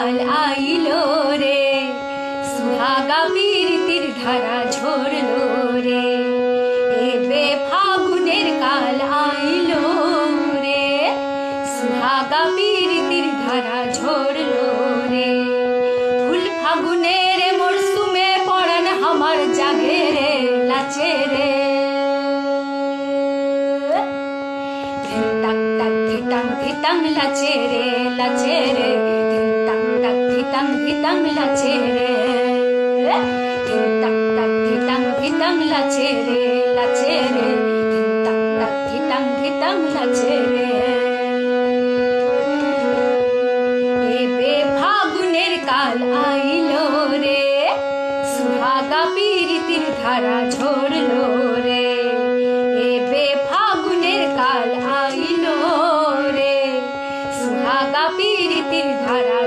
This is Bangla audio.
কাল আইলো রে, সুহাগা প্রীতির ধারা ঝরলো রে। এবে ফাগুনের কাল আইলো রে, সুহাগা প্রীতির ধারা ঝরলো রে। ফুল ফাগুনের মরশুমে পরান আমার জাগে রে, লাচে রে। ধিটাং টাক ধিটাং ধিটাং লাচে রে, লাচে রে। ধিটাং টাক ধিটাং ধিটাং লাচে রে, ধিটাং টাক ধিটাং ধিটাং লাচে রে, লাচে রে। ধিটাং টাক ধিটাং ধিটাং লাচে রে। এবে ফাগুনের কাল আইলো রে, সুহাগা প্রীতির ধারা ঝরলো রে। এবে ফাগুনের কাল আইলো রে, সুহাগা প্রীতির ধারা